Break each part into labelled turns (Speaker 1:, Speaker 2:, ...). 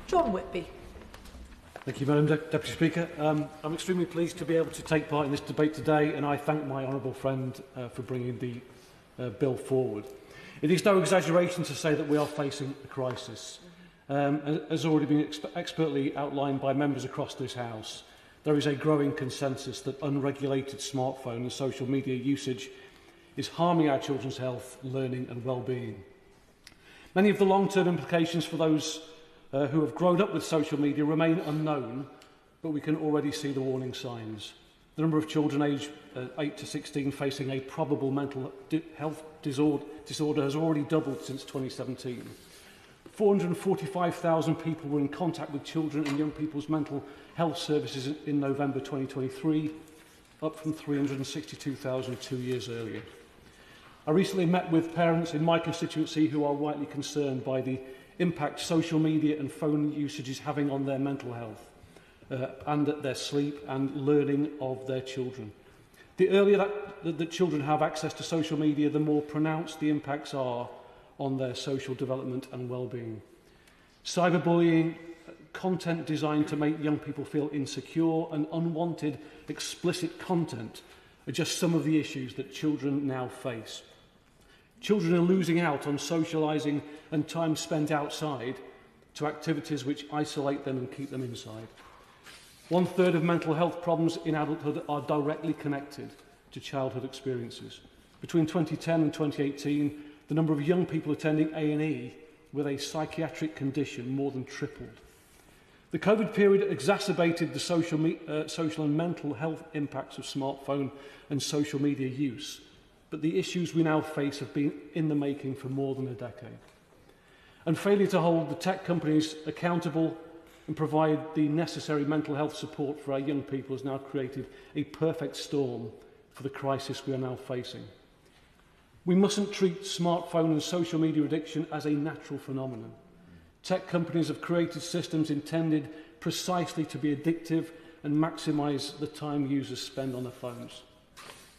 Speaker 1: John Whitby.
Speaker 2: Thank you, Madam Deputy Speaker. I'm extremely pleased to be able to take part in this debate today, and I thank my honourable friend for bringing the bill forward. It is no exaggeration to say that we are facing a crisis. As already been expertly outlined by members across this House, there is a growing consensus that unregulated smartphone and social media usage is harming our children's health, learning and well-being. Many of the long-term implications for those who have grown up with social media remain unknown, but we can already see the warning signs. The number of children aged 8 to 16 facing a probable mental health disorder has already doubled since 2017. 445,000 people were in contact with children and young people's mental health services in November 2023, up from 362,000 2 years earlier. I recently met with parents in my constituency who are rightly concerned by the impact social media and phone usage is having on their mental health and their sleep and learning of their children. The earlier that children have access to social media, the more pronounced the impacts are on their social development and well-being. Cyberbullying, content designed to make young people feel insecure, and unwanted explicit content are just some of the issues that children now face. Children are losing out on socialising and time spent outside to activities which isolate them and keep them inside. 1/3 of mental health problems in adulthood are directly connected to childhood experiences. Between 2010 and 2018, the number of young people attending A&E with a psychiatric condition more than tripled. The COVID period exacerbated the social and mental health impacts of smartphone and social media use, but the issues we now face have been in the making for more than a decade. And failure to hold the tech companies accountable and provide the necessary mental health support for our young people has now created a perfect storm for the crisis we are now facing. We mustn't treat smartphone and social media addiction as a natural phenomenon. Tech companies have created systems intended precisely to be addictive and maximise the time users spend on their phones.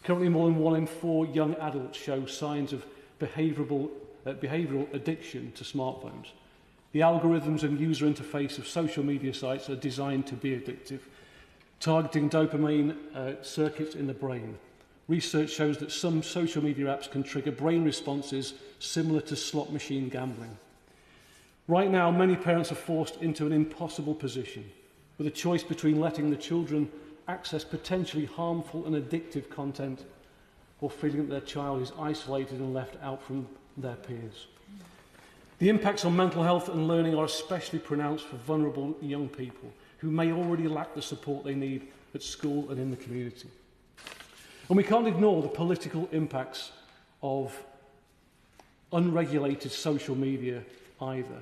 Speaker 2: Currently, more than 1 in 4 young adults show signs of behavioural addiction to smartphones. The algorithms and user interface of social media sites are designed to be addictive, targeting dopamine circuits in the brain. Research shows that some social media apps can trigger brain responses similar to slot machine gambling. Right now, many parents are forced into an impossible position, with a choice between letting the children access potentially harmful and addictive content or feeling that their child is isolated and left out from their peers. The impacts on mental health and learning are especially pronounced for vulnerable young people who may already lack the support they need at school and in the community. And we can't ignore the political impacts of unregulated social media either.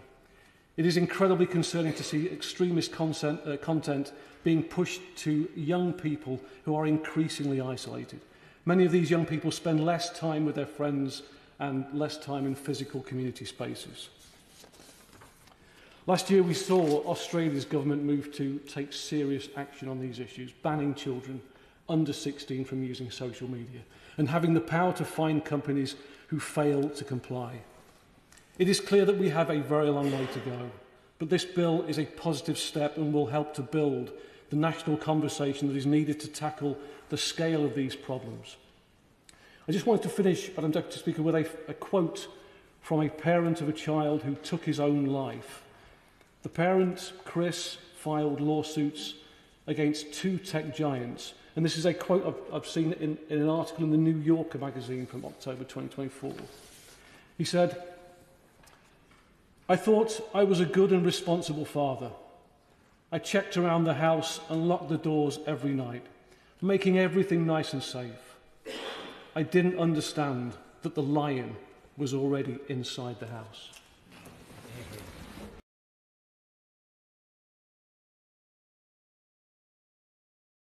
Speaker 2: It is incredibly concerning to see extremist content being pushed to young people who are increasingly isolated. Many of these young people spend less time with their friends and less time in physical community spaces. Last year we saw Australia's government move to take serious action on these issues, banning children under 16 from using social media and having the power to fine companies who fail to comply. It is clear that we have a very long way to go, but this bill is a positive step and will help to build the national conversation that is needed to tackle the scale of these problems. I just wanted to finish, Madam Deputy Speaker, with a quote from a parent of a child who took his own life. The parent, Chris, filed lawsuits against 2 tech giants. And this is a quote I've seen in an article in the New Yorker magazine from October 2024. He said, "I thought I was a good and responsible father. I checked around the house and locked the doors every night, making everything nice and safe. I didn't understand that the lion was already inside the house."